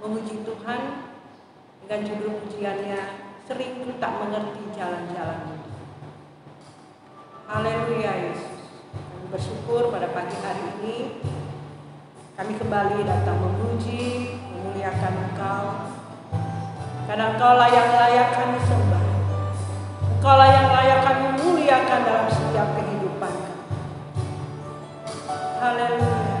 memuji Tuhan dengan judul pujiannya, sering ku tak mengerti jalan-jalan. Haleluya Yesus. Kami bersyukur pada pagi hari ini kami kembali datang memuji, memuliakan Engkau. Karena Engkau layak kami sembah. Engkau layak kami muliakan dalam setiap kehidupan kami. Haleluya.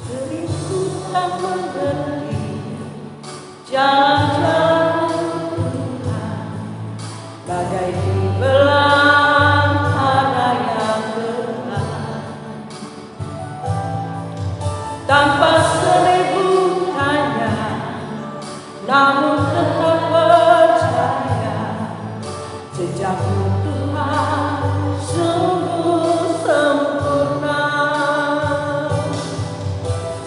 Sering ku tak mengerti jalan-jalan Tuhan, bagai di belantara yang gelap, tanpa seribu tanya, namun tetap percaya jejakmu Tuhan sungguh sempurna.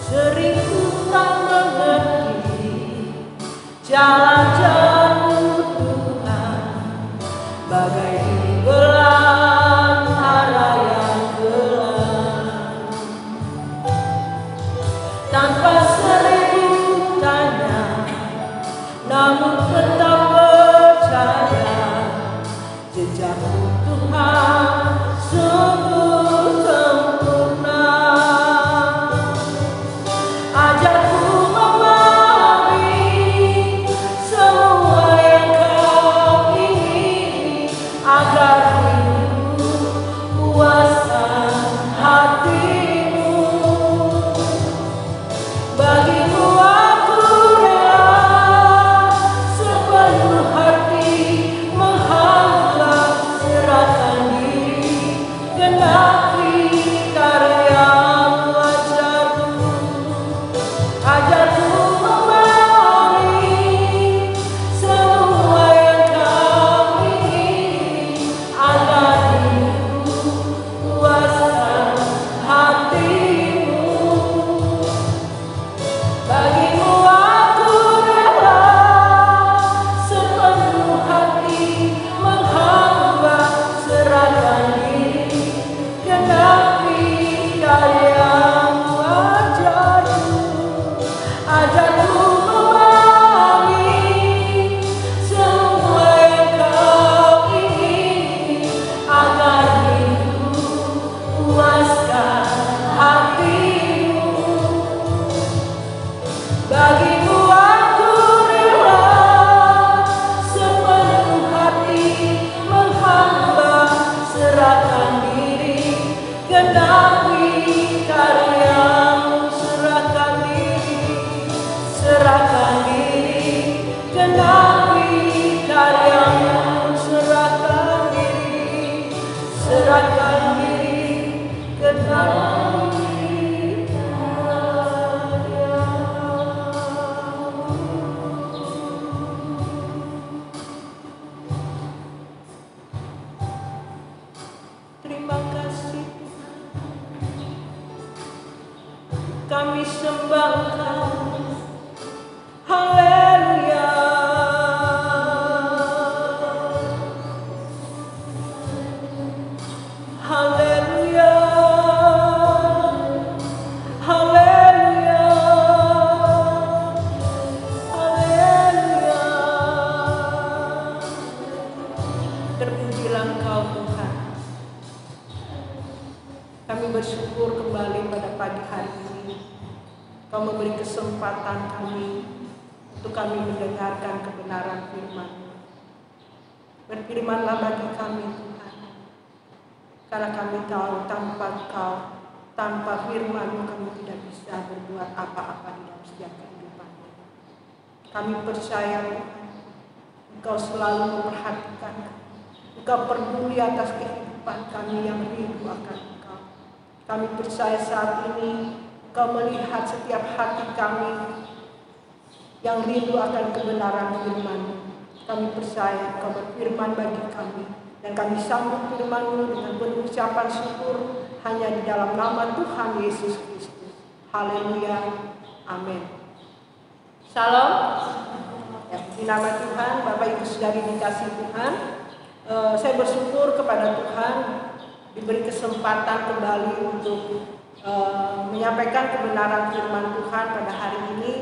Sering ku tak mengerti jalan-jalan Tuhan, bagai di belantara yang gelap, tanpa seribu tanya, namun tetap percaya jejakmu Tuhan sungguh sempurna. Ajarku memahami semua yang Kau ingini, agar rindu puaskan hatimu. Bagimu aku rela sepenuh hati menghamba, serahkan diri, genapi karya-Mu. Ajarku memahami semua yang Kau ingini, agar rindu puaskan hatimu. Bagimu aku rela sepenuh hati menghamba, serahkan diri, genapi karya-Mu. Ajarku memahami semua yang Kau ingini, agar rindu puaskan hatimu. Bagimu aku rela sepenuh hati menghamba, serahkan diri, genapi karya-Mu. Serahkan diri, genapi karya-Mu. Serahkan diri, genapi karya-Mu. Terima kasih Tuhan, kami sembah Engkau. Haleluya. Haleluya. Haleluya. Haleluya. Terpujilah Engkau Tuhan. Kami bersyukur kembali pada pagi hari ini. Kau memberi kesempatan kami untuk kami mendengarkan kebenaran firman-Mu. Berfirmanlah bagi kami Tuhan, karena kami tahu tanpa Kau, tanpa firman-Mu kami tidak bisa berbuat apa-apa di dalam setiap kehidupan. Kami percaya Tuhan, Engkau selalu memperhatikan kami. Engkau peduli atas kehidupan kami yang rindu akan Engkau. Kami percaya saat ini Engkau melihat setiap hati kami yang rindu akan kebenaran firman-Mu. Kami percaya Engkau berfirman bagi kami, dan kami sambut firman-Mu dengan penuh ucapan syukur hanya di dalam nama Tuhan Yesus Kristus. Haleluya. Amin. Shalom. Ya, di nama Tuhan, Bapak Ibu Saudari dikasih Tuhan. Saya bersyukur kepada Tuhan diberi kesempatan kembali untuk menyampaikan kebenaran firman Tuhan pada hari ini,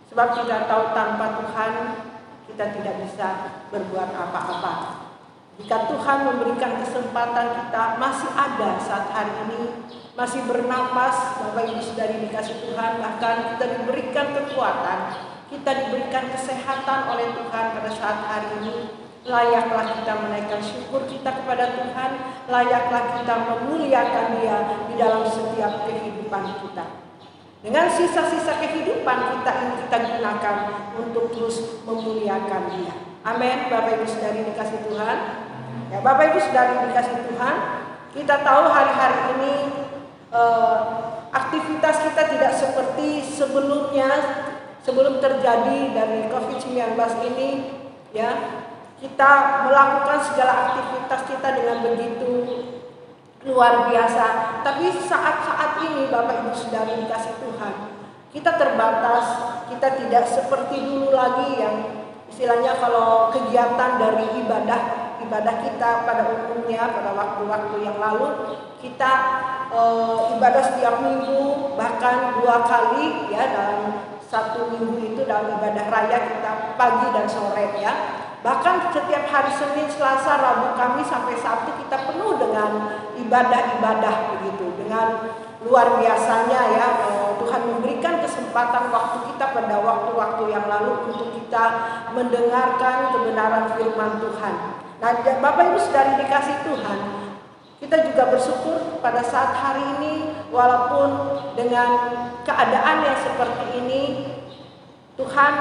sebab kita tahu tanpa Tuhan kita tidak bisa berbuat apa-apa. Jika Tuhan memberikan kesempatan kita masih ada saat hari ini, masih bernapas, Bapak Ibu Saudari dikasih Tuhan, bahkan kita diberikan kekuatan, kita diberikan kesehatan oleh Tuhan pada saat hari ini, layaklah kita menaikkan syukur kita kepada Tuhan, layaklah kita memuliakan Dia di dalam setiap kehidupan kita. Dengan sisa-sisa kehidupan kita ini kita gunakan untuk terus memuliakan Dia. Amin. Bapak Ibu Saudari dikasih Tuhan. Ya, Bapak Ibu Saudari dikasih Tuhan, kita tahu hari-hari ini aktivitas kita tidak seperti sebelumnya, sebelum terjadi dari COVID-19 ini, ya. Kita melakukan segala aktivitas kita dengan begitu luar biasa. Tapi saat-saat ini Bapak Ibu Saudari dikasih Tuhan, kita terbatas, kita tidak seperti dulu lagi yang istilahnya kalau kegiatan dari ibadah kita pada umumnya pada waktu-waktu yang lalu kita ibadah setiap minggu, bahkan 2 kali ya dalam 1 minggu itu dalam ibadah raya kita pagi dan sore ya. Bahkan setiap hari Senin, Selasa, Rabu, Kamis sampai Sabtu kita penuh dengan ibadah-ibadah begitu. Dengan luar biasanya ya Tuhan memberikan kesempatan waktu kita pada waktu-waktu yang lalu untuk kita mendengarkan kebenaran firman Tuhan. Nah, Bapak Ibu Saudari dikasih Tuhan, kita juga bersyukur pada saat hari ini walaupun dengan keadaan yang seperti ini Tuhan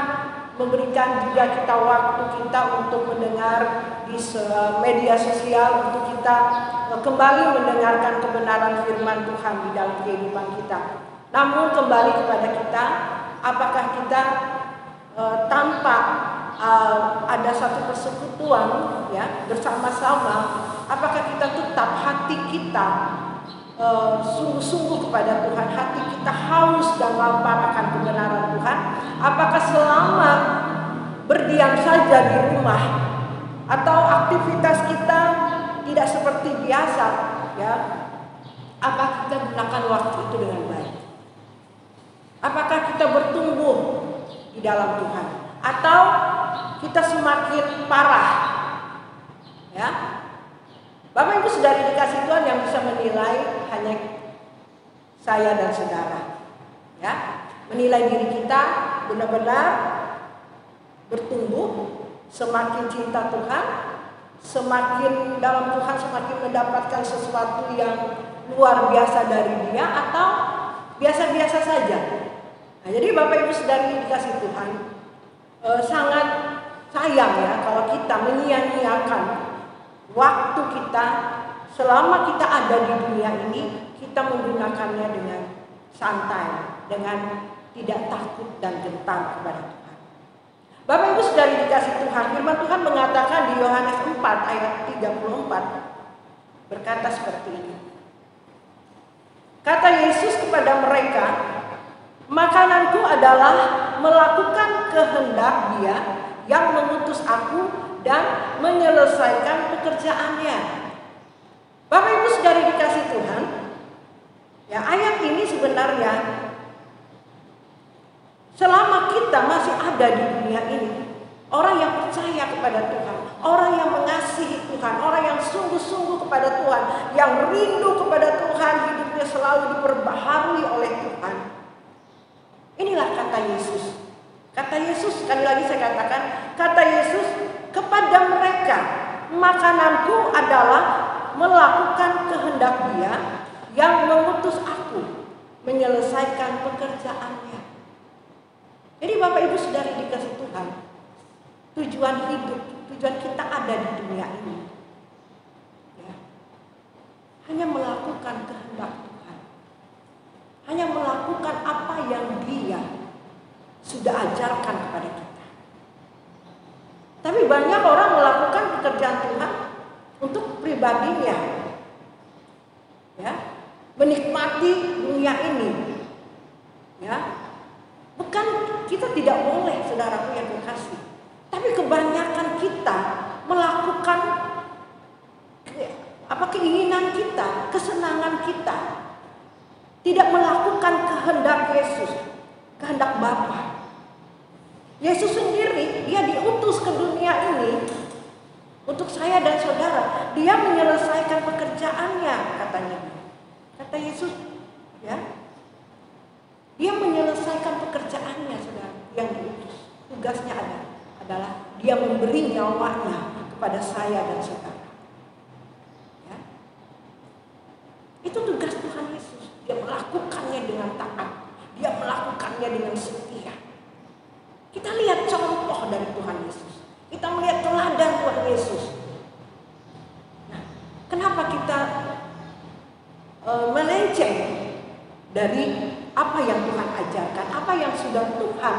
memberikan juga kita waktu kita untuk mendengar di media sosial, untuk kita kembali mendengarkan kebenaran firman Tuhan di dalam kehidupan kita. Namun kembali kepada kita, apakah kita tanpa ada satu persekutuan ya bersama-sama, apakah kita tetap hati kita sungguh-sungguh kepada Tuhan, hati kita haus dan lapar akan kebenaran Tuhan? Apakah selama berdiam saja di rumah atau aktivitas kita tidak seperti biasa ya, apakah kita gunakan waktu itu dengan baik? Apakah kita bertumbuh di dalam Tuhan atau kita semakin parah ya? Bapak Ibu Saudari dikasih Tuhan, yang bisa menilai hanya saya dan saudara ya. Menilai diri kita benar-benar bertumbuh, semakin cinta Tuhan, semakin dalam Tuhan, semakin mendapatkan sesuatu yang luar biasa dari Dia, atau biasa-biasa saja. Nah, jadi Bapak Ibu Saudari dikasih Tuhan, sangat sayang ya kalau kita menyia-nyiakan waktu kita selama kita ada di dunia ini, kita menggunakannya dengan santai, dengan tidak takut dan gentar kepada Tuhan. Bapak Ibu Saudari dikasih Tuhan, firman Tuhan mengatakan di Yohanes 4 ayat 34 berkata seperti ini. Kata Yesus kepada mereka, makananku adalah melakukan kehendak Dia yang mengutus aku dan menyelesaikan pekerjaannya. Bapak Ibu Saudari dikasih Tuhan, ya ayat ini sebenarnya selama kita masih ada di dunia ini, orang yang percaya kepada Tuhan, orang yang mengasihi Tuhan, orang yang sungguh-sungguh kepada Tuhan, yang rindu kepada Tuhan, hidupnya selalu diperbaharui oleh Tuhan. Inilah kata Yesus. Kata Yesus, sekali lagi saya katakan, kata Yesus kepada mereka, makananku adalah melakukan kehendak Dia yang mengutus aku, menyelesaikan pekerjaannya. Jadi Bapak Ibu Saudari dikasih Tuhan, tujuan hidup, tujuan kita ada di dunia ini ya, hanya melakukan kehendak Tuhan, hanya melakukan apa yang Dia sudah ajarkan kepada kita. Tapi banyak orang melakukan pekerjaan Tuhan untuk pribadinya, ya, menikmati dunia ini, ya. Bukan kita tidak boleh, saudaraku yang kekasih, tapi kebanyakan kita melakukan keinginan kita, kesenangan kita, tidak melakukan kehendak Yesus, kehendak Bapa. Yesus sendiri, dia diutus ke dunia ini untuk saya dan saudara. Dia menyelesaikan pekerjaannya, katanya. Kata Yesus, ya, dia menyelesaikan pekerjaannya, saudara, yang diutus. Tugasnya adalah dia memberi nyawanya kepada saya dan saudara. Ya. Itu tugas Tuhan Yesus. Dia melakukannya dengan taat. Dia melakukannya dengan setia. Kita lihat contoh dari Tuhan Yesus. Kita melihat teladan Tuhan Yesus. Nah, kenapa kita melenceng dari apa yang Tuhan ajarkan, apa yang sudah Tuhan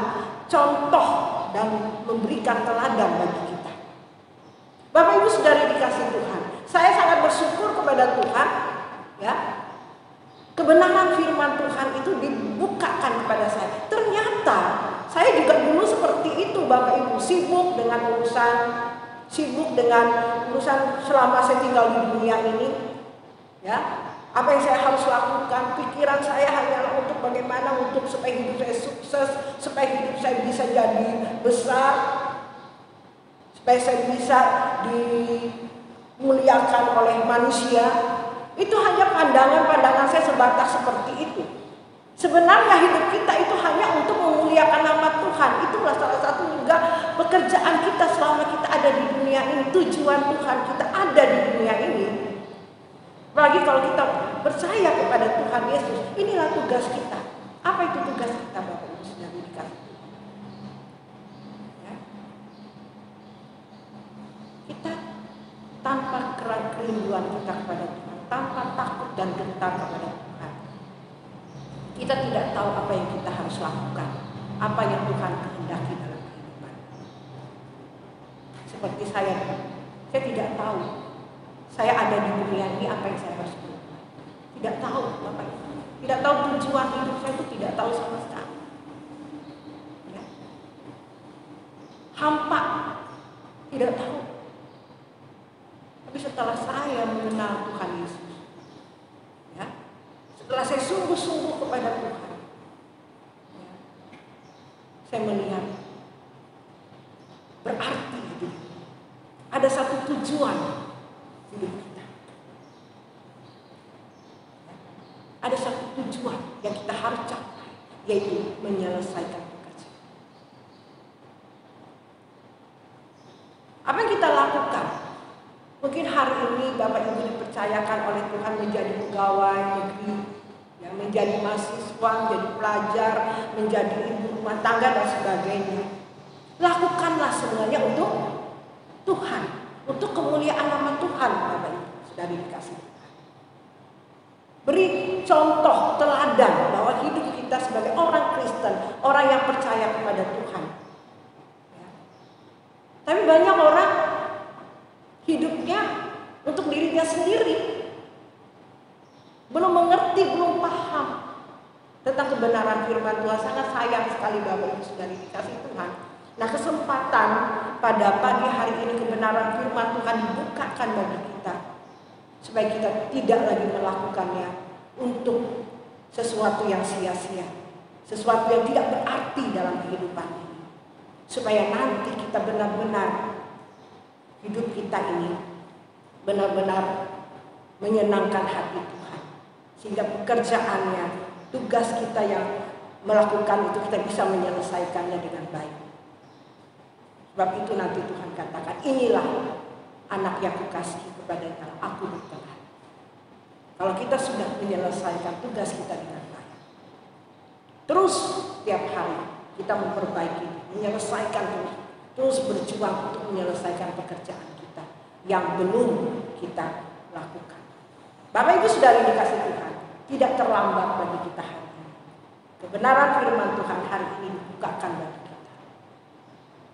contoh dan memberikan teladan bagi kita. Bapak Ibu Saudara dikasih Tuhan, saya sangat bersyukur kepada Tuhan, ya. Kebenaran firman Tuhan itu dibukakan kepada saya. Ternyata saya juga dulu seperti itu, Bapak Ibu, sibuk dengan urusan selama saya tinggal di dunia ini, ya. Apa yang saya harus lakukan, pikiran saya hanyalah untuk bagaimana supaya hidup saya sukses, supaya hidup saya bisa jadi besar, supaya saya bisa dimuliakan oleh manusia. Itu hanya pandangan saya sebatas seperti itu. Sebenarnya hidup kita itu hanya untuk memuliakan nama Tuhan. Itulah salah satu juga pekerjaan kita selama kita ada di dunia ini. Tujuan Tuhan kita ada di dunia ini. Apalagi kalau kita percaya kepada Tuhan Yesus, inilah tugas kita. Apa itu tugas kita, Bapak Ibu Saudara dikasih? Ya. Kita tanpa kerinduan kita kepada Tuhan, tanpa takut dan gentar kepada Tuhan, kita tidak tahu apa yang kita harus lakukan, apa yang Tuhan kehendaki dalam kehidupan. Seperti saya tidak tahu. Saya ada di dunia ini, apa yang saya harus lakukan? Tidak tahu, Bapak Ibu. Tidak tahu tujuan hidup saya itu, tidak tahu sama sekali. Ya. Hampa, tidak tahu. Tapi setelah saya mengenal Tuhan Yesus, ya, setelah saya sungguh-sungguh kepada Tuhan, ya, saya melihat berarti hidup. Ada satu tujuan hidup kita. Ada satu tujuan yang kita harus capai, yaitu menyelesaikan pekerjaan. Apa yang kita lakukan? Mungkin hari ini Bapak Ibu dipercayakan oleh Tuhan menjadi pegawai negeri, ya, menjadi mahasiswa, menjadi pelajar, menjadi ibu rumah tangga dan sebagainya. Lakukanlah semuanya untuk Tuhan, untuk kemuliaan nama Tuhan, Bapak Ibu sudah dikasih Tuhan. Beri contoh teladan bahwa hidup kita sebagai orang Kristen, orang yang percaya kepada Tuhan. Ya. Tapi banyak orang hidupnya untuk dirinya sendiri, belum mengerti, belum paham tentang kebenaran firman Tuhan. Sangat sayang sekali Bapak Ibu sudah dikasih Tuhan. Nah, kesempatan pada pagi hari ini kebenaran firman Tuhan dibukakan bagi kita, supaya kita tidak lagi melakukannya untuk sesuatu yang sia-sia, sesuatu yang tidak berarti dalam kehidupan ini, supaya nanti kita benar-benar hidup kita ini benar-benar menyenangkan hati Tuhan, sehingga pekerjaannya, tugas kita yang melakukan itu kita bisa menyelesaikannya dengan baik. Sebab itu nanti Tuhan katakan, inilah anak yang kukasihi, kepadanya aku berkenan. Kalau kita sudah menyelesaikan tugas kita dengan baik, terus setiap hari kita memperbaiki, menyelesaikan terus berjuang untuk menyelesaikan pekerjaan kita yang belum kita lakukan. Bapak Ibu Saudara dikasih Tuhan, tidak terlambat bagi kita hari ini. Kebenaran firman Tuhan hari ini dibukakan bagi kita.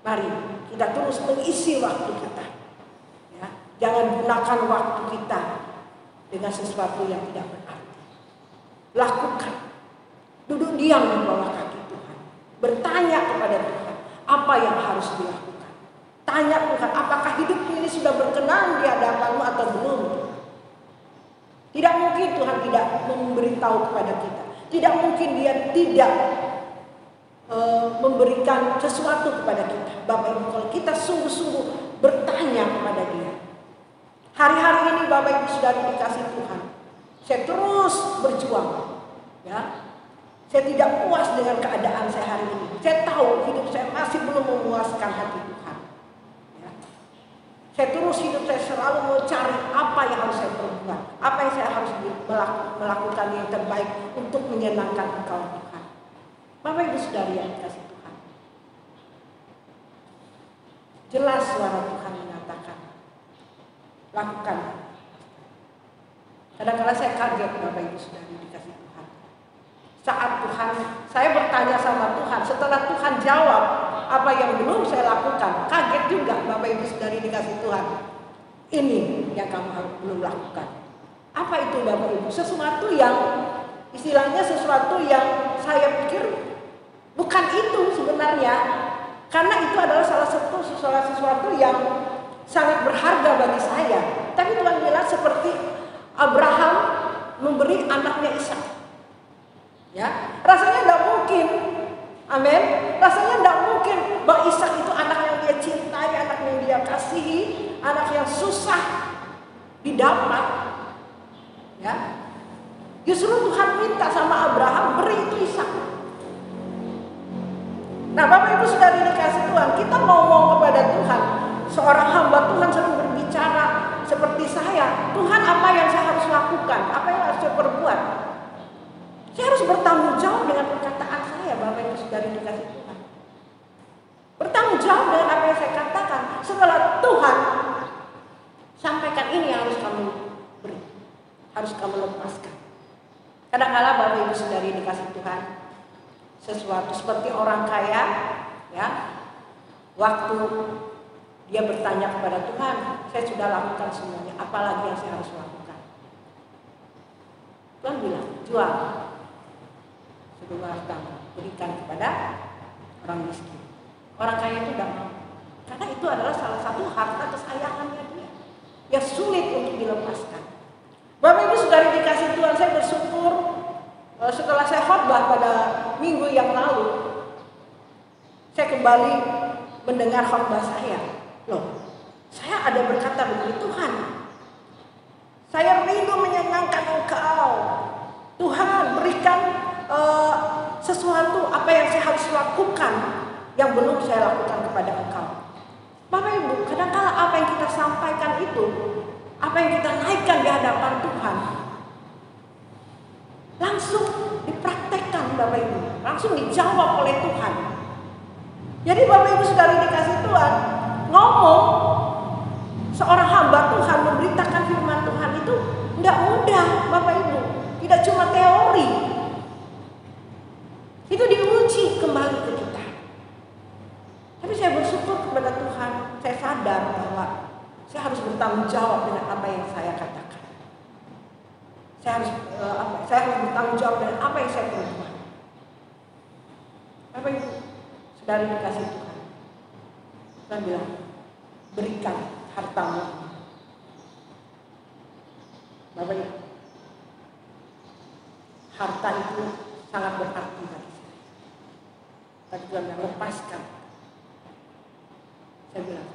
Mari kita terus mengisi waktu kita, ya. Jangan gunakan waktu kita dengan sesuatu yang tidak berarti. Lakukan, duduk diam di bawah kaki Tuhan, bertanya kepada Tuhan apa yang harus dilakukan. Tanya Tuhan, apakah hidup ini sudah berkenan di hadapan-Mu atau belum? Tidak mungkin Tuhan tidak memberitahu kepada kita. Tidak mungkin dia tidak memberikan sesuatu kepada kita. Bapak Ibu, kalau kita sungguh-sungguh bertanya kepada dia. Hari-hari ini Bapak Ibu Saudara dikasih Tuhan, saya terus berjuang, ya. Saya tidak puas dengan keadaan saya hari ini. Saya tahu hidup saya masih belum memuaskan hati Tuhan, ya. Saya terus hidup saya selalu mencari apa yang harus saya perbuat, apa yang saya harus melakukan yang terbaik untuk menyenangkan Engkau Tuhan. Bapak Ibu Saudara yang dikasih Tuhan, jelas suara Tuhan mengatakan, lakukan. Kadang-kadang saya kaget Bapak Ibu Saudara dikasih Tuhan. Saat Tuhan, saya bertanya sama Tuhan, setelah Tuhan jawab apa yang belum saya lakukan, kaget juga Bapak Ibu Saudara dikasih Tuhan. Ini yang kamu belum lakukan. Apa itu Bapak Ibu? Sesuatu yang istilahnya sesuatu yang saya pikir bukan itu sebenarnya, karena itu adalah salah satu sesuatu yang sangat berharga bagi saya. Tapi Tuhan bilang seperti Abraham memberi anaknya Ishak. Ya, rasanya tidak mungkin. Amin. Rasanya tidak mungkin bahwa Ishak itu anak yang dia cintai, anak yang dia kasihi, anak yang susah didapat. Ya. Justru Tuhan minta sama Abraham, beri itu Ishak. Nah, Bapak Ibu Saudara dikasih Tuhan, kita ngomong kepada Tuhan, seorang hamba Tuhan sering berbicara seperti saya, Tuhan apa yang saya harus lakukan, apa yang harus saya perbuat. Saya harus bertanggung jawab dengan perkataan saya, Bapak Ibu Saudara dikasih Tuhan. Bertanggung jawab dengan apa yang saya katakan. Setelah Tuhan sampaikan, ini yang harus kamu beri, harus kamu lepaskan. Kadang-kadang Bapak Ibu Saudara dikasih Tuhan, sesuatu seperti orang kaya, ya, waktu dia bertanya kepada Tuhan, saya sudah lakukan semuanya, apalagi yang saya harus lakukan? Tuhan bilang, jual sedulur hartamu, berikan kepada orang miskin. Orang kaya itu tidak mau, karena itu adalah salah satu harta kesayangannya dia, yang sulit untuk dilepaskan. Bapak Ibu Saudara dikasih Tuhan, saya bersyukur setelah saya khotbah pada minggu yang lalu, saya kembali mendengar khotbah saya. Loh, saya ada berkata begini, Tuhan, saya rindu menyenangkan Engkau. Tuhan, berikan sesuatu apa yang saya harus lakukan yang belum saya lakukan kepada Engkau. Bapak Ibu, kadang-kala apa yang kita sampaikan itu, apa yang kita naikkan di hadapan Tuhan, langsung dipraktekkan Bapak Ibu, langsung dijawab oleh Tuhan. Jadi Bapak Ibu Saudara dikasih Tuhan, ngomong seorang hamba Tuhan memberitakan firman Tuhan itu tidak mudah Bapak Ibu, tidak cuma teori. Itu diuji kembali ke kita. Tapi saya bersyukur kepada Tuhan, saya sadar bahwa saya harus bertanggung jawab dengan apa yang saya katakan. Saya harus bertanggung jawab dengan apa yang saya perbuat. Bapak Ibu Saudara dikasih Tuhan, Tuhan bilang, berikan hartamu. Bapak Ibu, harta itu sangat berarti bagi saya. Tapi Tuhan bilang, lepaskan. Saya bilang,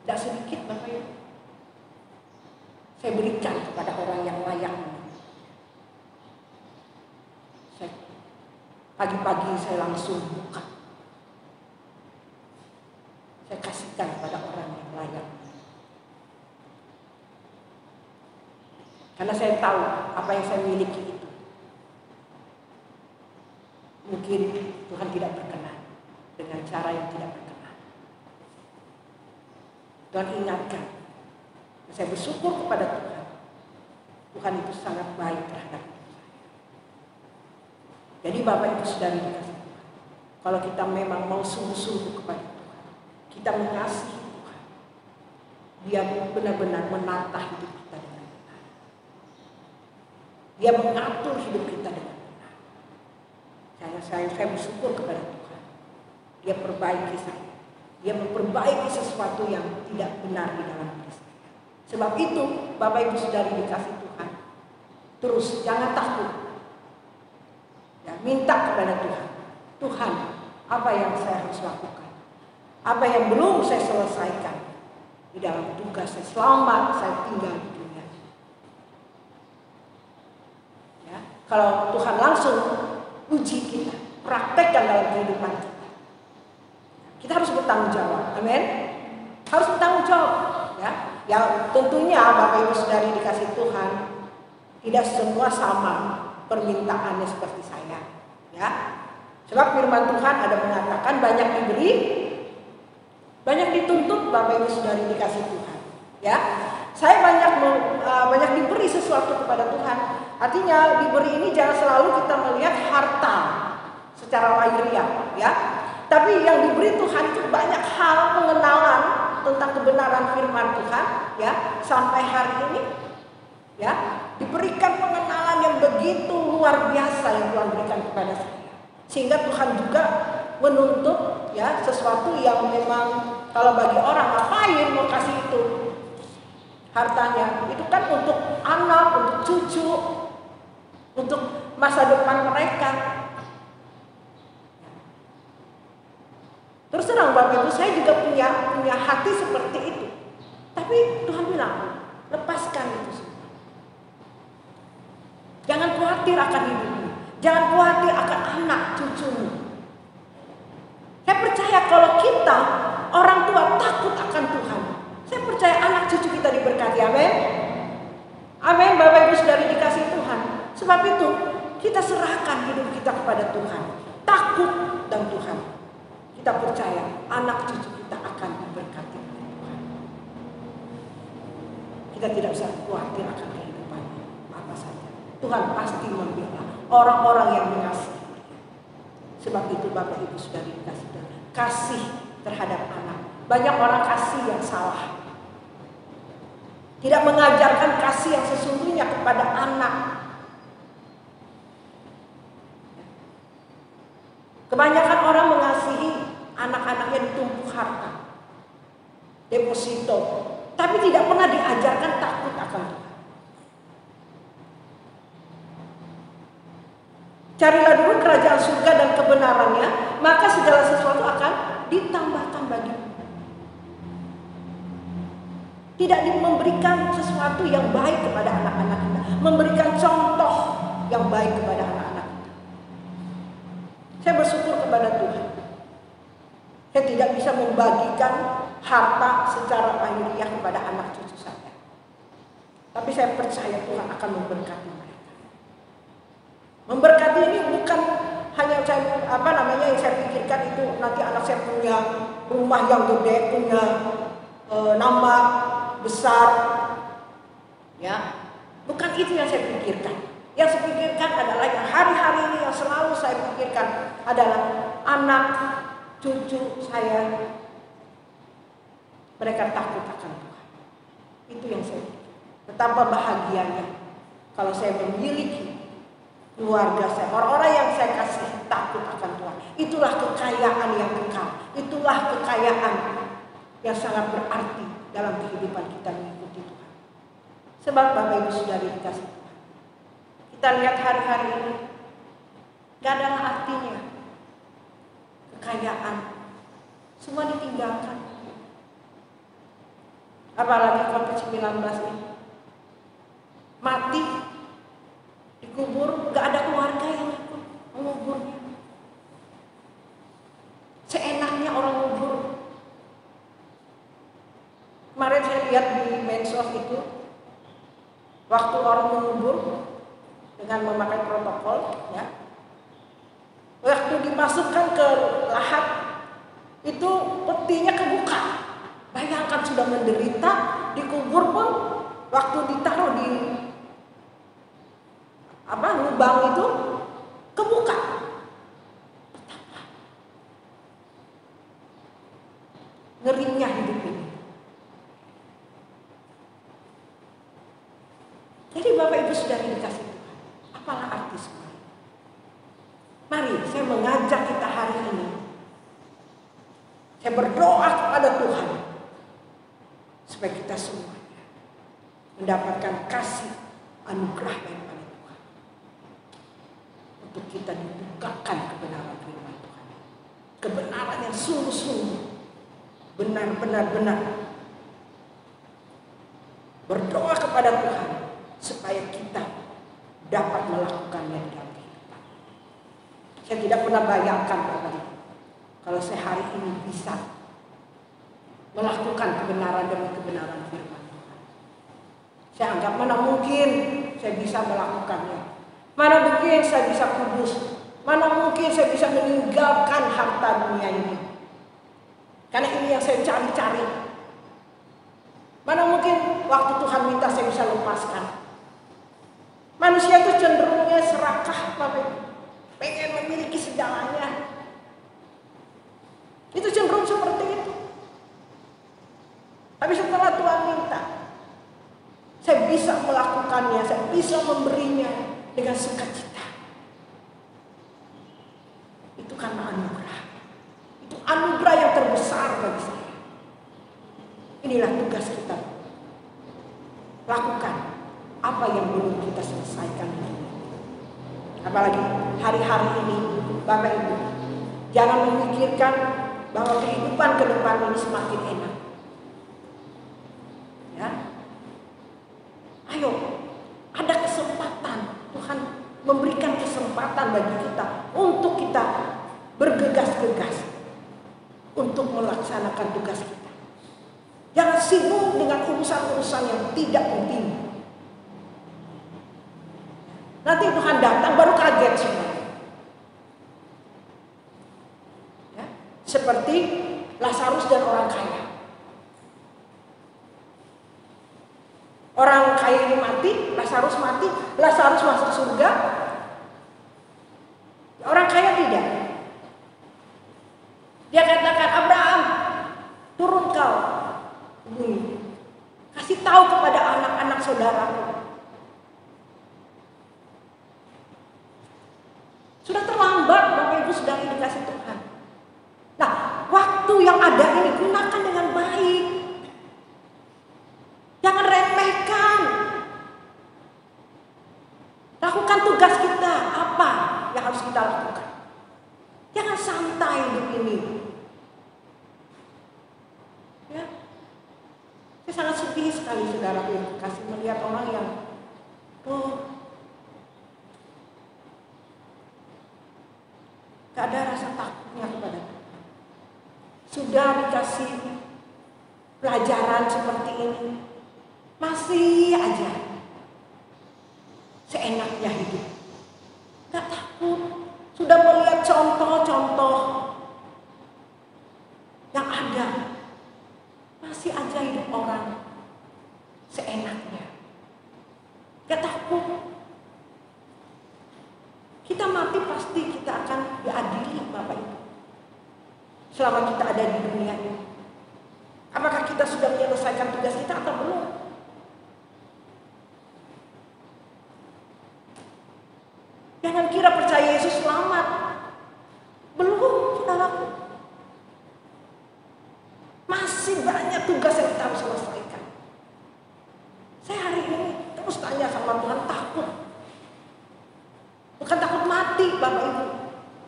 tidak sedikit Bapak Ibu, saya berikan kepada orang yang layak. Pagi-pagi saya langsung buka, saya kasihkan kepada orang yang layak. Karena saya tahu apa yang saya miliki itu mungkin Tuhan tidak berkenan dengan cara yang tidak berkenan. Tuhan ingatkan, saya bersyukur kepada Tuhan. Tuhan itu sangat baik terhadap hidup saya. Jadi Bapak Ibu Saudara dikasih Tuhan, kalau kita memang mau sungguh-sungguh kepada Tuhan, kita mengasihi Tuhan, Dia benar-benar menata hidup kita dengan benar. Dia mengatur hidup kita dengan benar. Saya bersyukur kepada Tuhan. Dia perbaiki saya. Dia memperbaiki sesuatu yang tidak benar di dalam diri saya. Sebab itu Bapak Ibu Saudari dikasih Tuhan, Terus jangan takut. Ya, minta kepada Tuhan. Tuhan, apa yang saya harus lakukan? Apa yang belum saya selesaikan di dalam tugas saya selama saya tinggal di dunia? Ya, kalau Tuhan langsung uji kita, praktekkan dalam kehidupan kita. Kita harus bertanggung jawab. Amin. Harus bertanggung jawab. Ya, yang tentunya Bapak Ibu Saudari dikasih Tuhan, tidak semua sama permintaannya seperti saya. Ya, sebab firman Tuhan ada mengatakan banyak diberi, banyak dituntut. Bapak Ibu Saudari dikasih Tuhan. Ya, saya banyak diberi sesuatu kepada Tuhan. Artinya diberi ini jangan selalu kita melihat harta secara lahiriah, ya. Tapi yang diberi Tuhan itu banyak hal pengenalan tentang kebenaran firman Tuhan, ya, sampai hari ini, ya, diberikan pengenalan yang begitu luar biasa yang Tuhan berikan kepada saya, sehingga Tuhan juga menuntut, ya, sesuatu yang memang kalau bagi orang ngapain mau kasih itu hartanya, itu kan untuk anak, untuk cucu, untuk masa depan mereka. Terus terang Bapak Ibu, saya juga punya hati seperti itu. Tapi Tuhan bilang, lepaskan itu semua. Jangan khawatir akan hidupmu. Jangan khawatir akan anak cucumu. Saya percaya kalau kita orang tua takut akan Tuhan, saya percaya anak cucu kita diberkati. Amin. Amin. Bapak Ibu Saudari dikasih Tuhan. Sebab itu kita serahkan hidup kita kepada Tuhan. Takut dan Tuhan. Kita percaya anak cucu kita akan diberkati oleh Tuhan. Kita tidak usah khawatir akan kehidupan apa saja. Tuhan pasti membela orang-orang yang mengasihi. Sebab itu Bapak Ibu Saudari dikasih Tuhan, kasih terhadap anak. Banyak orang kasih yang salah. Tidak mengajarkan kasih yang sesungguhnya kepada anak. Kebanyakan orang mengasihi anak-anaknya ditumpuk harta, deposito, tapi tidak pernah diajarkan takut akan Tuhan. Carilah dulu kerajaan surga dan kebenarannya, maka segala sesuatu akan ditambahkan bagimu. Tidak memberikan sesuatu yang baik kepada anak-anak kita, memberikan contoh yang baik kepada anak-anak kita. Saya bersyukur kepada Tuhan. Saya tidak bisa membagikan harta secara lahiriah kepada anak cucu saya. Tapi saya percaya Tuhan akan memberkati mereka. Memberkati ini bukan hanya yang saya pikirkan itu nanti anak saya punya rumah yang gede, punya nama besar, ya. Bukan itu yang saya pikirkan. Yang saya pikirkan adalah yang hari-hari ini yang selalu saya pikirkan adalah anak cucu saya, mereka takut akan Tuhan. Itu yang saya pikir. Betapa bahagianya kalau saya memiliki keluarga saya, orang-orang yang saya kasih takut akan Tuhan. Itulah kekayaan yang kekal. Itulah kekayaan yang sangat berarti dalam kehidupan kita mengikuti Tuhan. Sebab Bapak Ibu Saudari dikasih Tuhan, kita lihat hari-hari ini gak ada artinya. Kekayaan semua ditinggalkan. Apalagi COVID-19 ini. Mati, dikubur, gak ada keluarga yang ikut menguburnya. Seenaknya orang ngubur. Kemarin saya lihat di medsos itu, waktu orang mengubur dengan memakai protokol, ya. Waktu dimasukkan ke lahat, itu petinya kebuka. Bayangkan sudah menderita, dikubur pun waktu ditaruh di lubang itu kebuka. Ngerinya hidup ini. Jadi Bapak Ibu Saudari dikasih Tuhan, apalah arti semua? Mari saya mengajak kita hari ini. Saya berdoa kepada Tuhan supaya kita semua mendapatkan kasih anugerah daripada Tuhan. bukakan kebenaran firman Tuhan. Kebenaran yang sungguh-sungguh, benar-benar berdoa kepada Tuhan supaya kita dapat melakukannya di dalam kehidupan. Saya tidak pernah bayangkan kalau saya hari ini bisa melakukan kebenaran demi kebenaran firman Tuhan. Saya anggap mana mungkin saya bisa melakukannya. Mana mungkin saya bisa kudus. Mana mungkin saya bisa meninggalkan harta dunia ini. Karena ini yang saya cari-cari. Mana mungkin waktu Tuhan minta saya bisa lepaskan. Manusia itu cenderungnya serakah, pengen memiliki segalanya. Itu cenderung seperti itu. Tapi setelah Tuhan minta, saya bisa melakukannya, saya bisa memberinya dengan sukacita. Itu karena anugerah. Itu anugerah yang terbesar bagi saya. Inilah tugas kita. Lakukan apa yang belum kita selesaikan ini. Apalagi hari-hari ini, Bapak Ibu, jangan memikirkan bahwa kehidupan ke depan ini semakin enak. Ya, ayo, ada kesempatan. Tuhan memberikan kesempatan bagi kita untuk kita bergegas-gegas untuk melaksanakan tugas kita. Jangan sibuk dengan urusan-urusan yang tidak penting. Nanti Tuhan datang baru kaget semua. Ya, seperti Lazarus dan orang kaya. Orang kaya ini mati, Lazarus mati, Lazarus masuk surga. Orang kaya tidak. Dia katakan, Abraham, turun kau ke bumi. Kasih tahu kepada anak-anak saudaraku. Sudah terlambat, Bapak Ibu sudah dikasih Tuhan. Nah, waktu yang ada ini gunakan dengan baik. Jangan remehkan. Lakukan tugas kita. Apa yang harus kita lakukan? Jangan santai hidup ini. Ya. Saya sangat sedih sekali saudara yang kasih melihat orang yang gak ada rasa takutnya kepada Tuhan. Sudah dikasih pelajaran seperti ini, masih aja seenaknya hidup. Gak takut. Sudah melihat contoh-contoh yang ada, masih aja hidup orang seenaknya. Gak takut. Kita mati pasti kita akan diadili, Bapak Ibu. Selama kita ada di dunia ini. Apakah kita sudah menyelesaikan tugas kita atau belum? Jangan kira percaya Yesus selamat. Belum, saudaraku. Masih banyak tugas yang kita harus selesaikan. Saya hari ini terus tanya sama Tuhan, takut. Bukan takut mati, Bapak Ibu.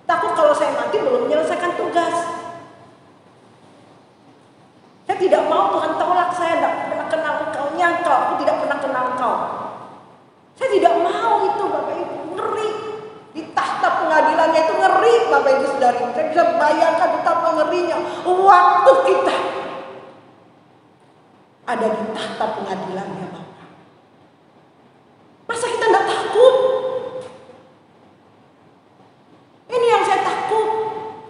Takut kalau saya mati belum menyelesaikan tugas. Saya tidak mau Tuhan tolak saya, tidak pernah kenal Engkau, nyangkau, aku tidak pernah kenal Engkau. Saya tidak mau itu, Bapak Ibu. Ngeri. Di tahta pengadilannya itu ngeri, Bapak Ibu Saudari. Saya bisa bayangkan betapa ngerinya waktu kita ada di tahta pengadilannya, Bapak. Masa kita tidak takut? Ini yang saya takut.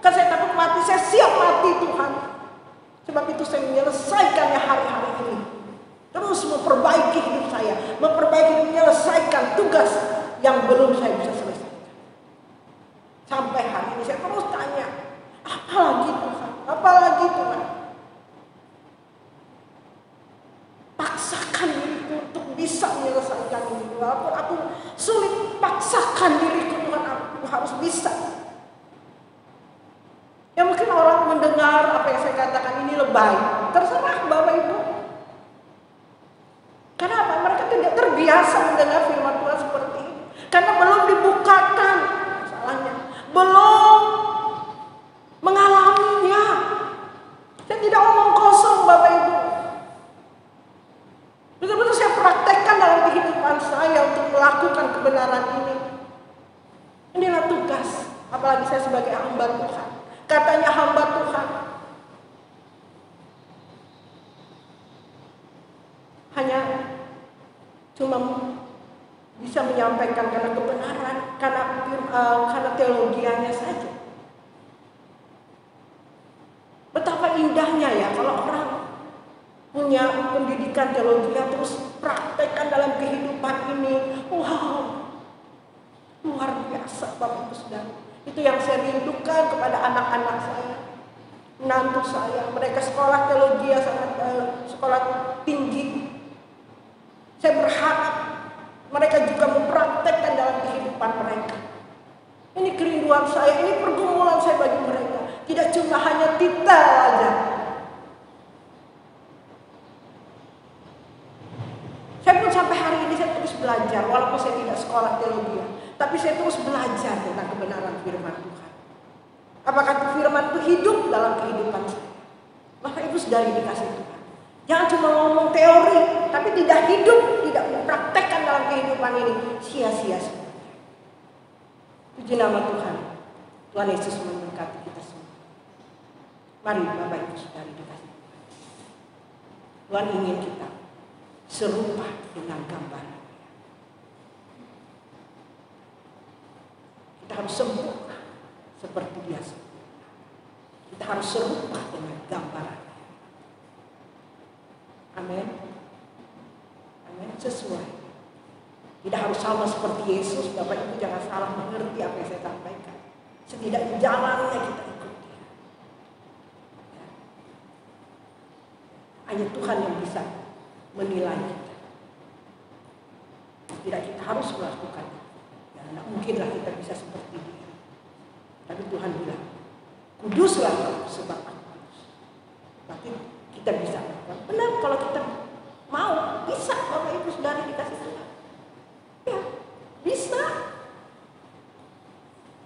Bukan saya takut mati, saya siap mati Tuhan. Sebab itu saya menyelesaikannya hari-hari ini. Terus memperbaiki hidup saya. Menyelesaikan tugas yang belum saya bisa selesaikan. Sampai hari ini saya terus tanya, apa lagi Tuhan? Apa lagi Tuhan? Paksakan diriku untuk bisa menyelesaikan ini. Walaupun aku sulit, paksakan diriku Tuhan, aku harus bisa. Ya mungkin orang mendengar apa yang saya katakan ini lebay. Terserah Bapak Ibu. Kenapa? Mereka tidak terbiasa mendengar firman Tuhan seperti ini. Karena belum dibukakan. Masalahnya belum mengalaminya. Saya tidak omong kosong Bapak Ibu. Betul-betul saya praktekkan dalam kehidupan saya untuk melakukan kebenaran ini. Inilah tugas, apalagi saya sebagai hamba Tuhan. Katanya hamba Tuhan hanya cuma bisa menyampaikan karena kebenaran, karena teologianya saja. Betapa indahnya ya kalau orang punya pendidikan teologi terus praktekkan dalam kehidupan ini. Wow, luar biasa Bapak Ibu Saudara. Itu yang saya rindukan kepada anak-anak saya, menantu saya. Mereka sekolah teologi yang sangat sekolah tinggi. Saya berharap mereka juga mempraktekkan dalam kehidupan mereka. Ini kerinduan saya, ini pergumulan saya bagi mereka. Tidak cuma hanya titel aja. Saya pun sampai hari ini saya terus belajar, walaupun saya tidak sekolah teologi, tapi saya terus belajar tentang kebenaran firman Tuhan. Apakah firman itu hidup dalam kehidupan saya? Maka itu sudah dikasih Tuhan. Jangan cuma ngomong teori, tapi tidak hidup, tidak mempraktekkan dalam kehidupan ini, sia-sia semua. Puji nama Tuhan. Tuhan Yesus memberkati kita semua. Mari Bapak Ibu Saudara dikasih Tuhan. Tuhan ingin kita serupa dengan gambaran. Kita harus sempurna seperti Dia sempurna. Kita harus serupa dengan gambaran. Amin. Amin. Sesuai. Tidak harus sama seperti Yesus. Bapak Ibu jangan salah mengerti apa yang saya sampaikan. Setidaknya jalannya kita ikuti. Ya. Hanya Tuhan yang bisa menilai kita. Tidak kita harus melakukan. Ya, tidak mungkinlah kita bisa seperti Dia. Tapi Tuhan bilang, kuduslah sebab aku kudus. Berarti kita bisa melakukan. Benar kalau kita mau, bisa Bapak Ibu Saudara dikasih Tuhan. Ya, bisa.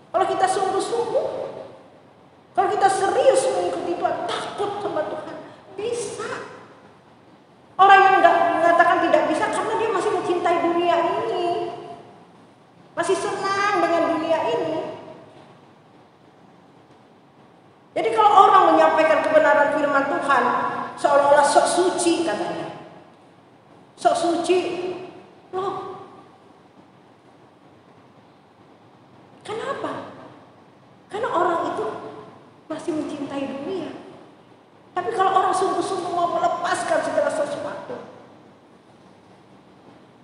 Kalau kita sungguh-sungguh, kalau kita serius mengikuti Tuhan, takut sama Tuhan, bisa. Orang yang mengatakan tidak bisa karena dia masih mencintai dunia ini, masih senang dengan dunia ini. Jadi kalau orang menyampaikan kebenaran firman Tuhan seolah-olah sok suci katanya, sok suci, loh. Kenapa? Karena orang itu masih mencintai dunia. Tapi kalau orang sungguh-sungguh mau melepaskan segala sesuatu,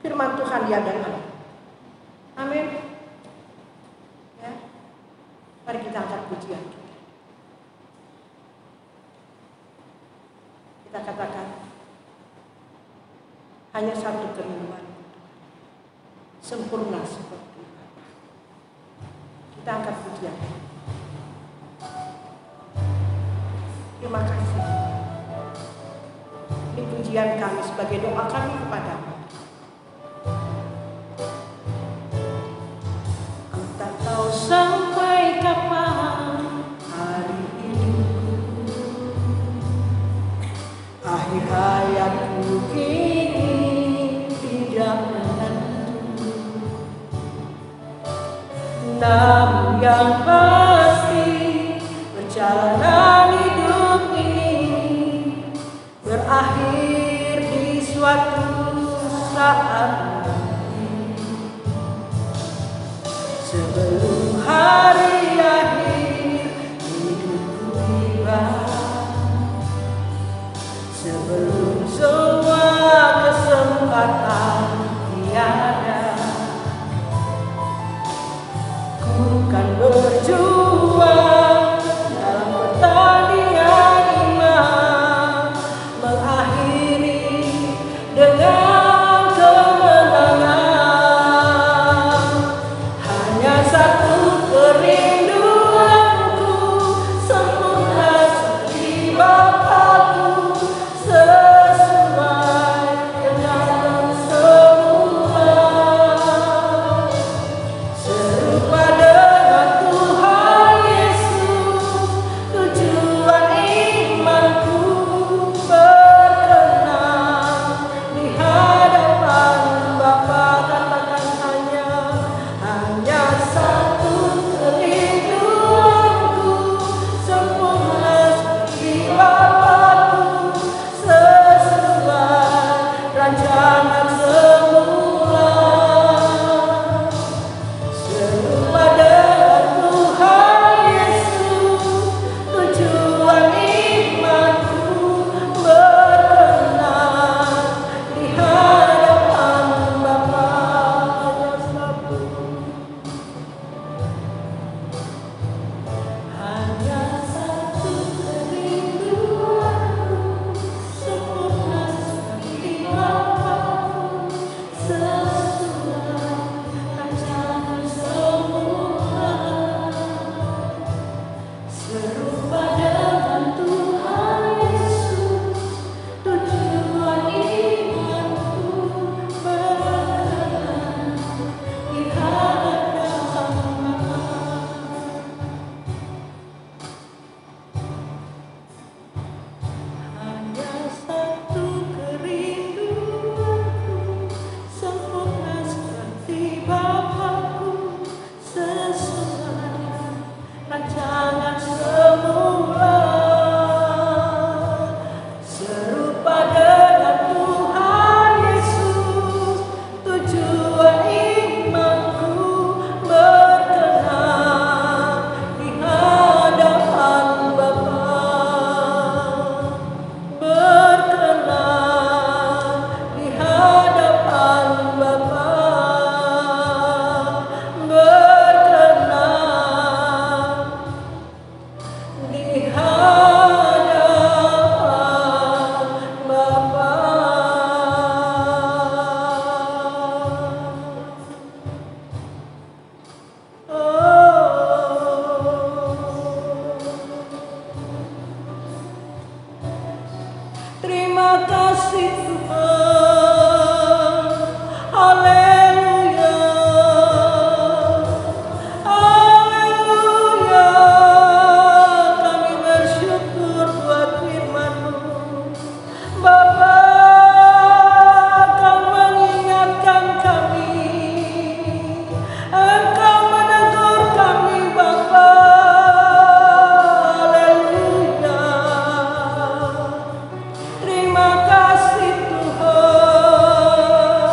firman Tuhan diadakan. Amin. Ya. Mari kita angkat pujian kita. Kita katakan hanya satu kerinduan, sempurna seperti Bapa. Kita angkat pujian. Terima kasih. Ini pujian kami sebagai doa kami kepadamu. Entah tahu sampai kapan hari ini, akhir hayatku kini tidak menentu. Namun yang pasti perjalanan hidup ini berakhir di suatu saat nanti. Sebelum hari akhir hidupku tiba, sebelum semua kesempatan tiada, ku kan berjuang dalam pertandingan iman, mengakhiri dengan kemenangan. rancangan semula, serupa dengan Tuhan Yesus, tujuan imanku berkenan di hadapan Bapa, berkenan di hadapan Bapa, berkenan di hadapan Bapa. Terima kasih Tuhan, haleluya, haleluya. Kami bersyukur buat firman-Mu, Bapa. Kau mengingatkan kami, Engkau menegur kami, Bapa. Haleluya. Terima kasih Tuhan,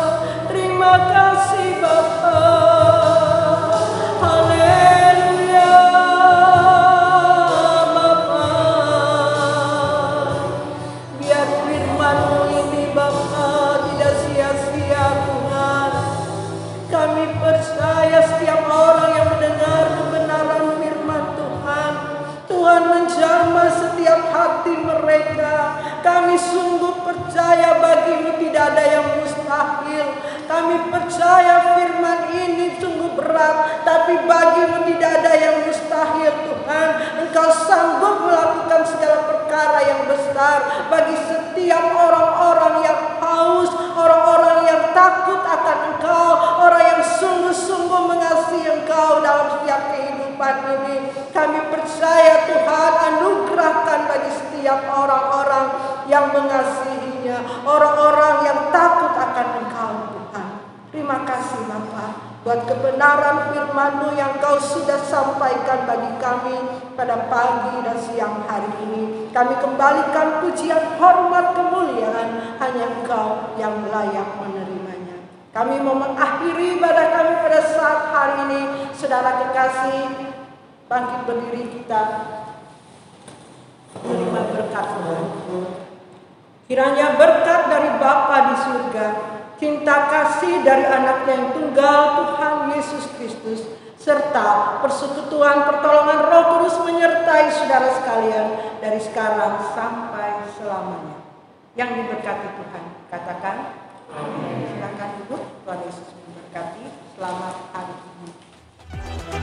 terima kasih Bapa. Haleluya, Bapa. Biar firman-Mu ini Bapa tidak sia-sia Tuhan. Kami percaya setiap orang yang mendengar kebenaran firman Tuhan, Tuhan menjamah setiap hati mereka. Kami sungguh percaya bagi-Mu tidak ada yang mustahil. Kami percaya firman ini sungguh berat, tapi bagi-Mu tidak ada yang mustahil Tuhan. Engkau sanggup melakukan segala perkara yang besar bagi setiap orang-orang yang haus, orang-orang yang takut akan Engkau, orang yang sungguh-sungguh mengasihi Engkau dalam setiap kehidupan ini. Kami percaya Tuhan, anugerahkan bagi setiap orang-orang yang mengasihi-Nya, orang-orang yang takut akan Engkau Tuhan. Terima kasih Bapa buat kebenaran firman-Mu yang Kau sudah sampaikan bagi kami pada pagi dan siang hari ini. Kami kembalikan pujian, hormat, kemuliaan hanya Engkau yang layak menerimanya. Kami mau mengakhiri ibadah kami pada saat hari ini. Saudara kekasih, bangkit berdiri kita menerima berkat Tuhan. Kiranya berkat dari Bapa di surga, cinta kasih dari Anaknya yang tunggal Tuhan Yesus Kristus, serta persekutuan pertolongan Roh Kudus menyertai saudara sekalian dari sekarang sampai selamanya. Yang diberkati Tuhan, katakan amin. Silakan duduk. Tuhan Yesus memberkati. Selamat hari ini.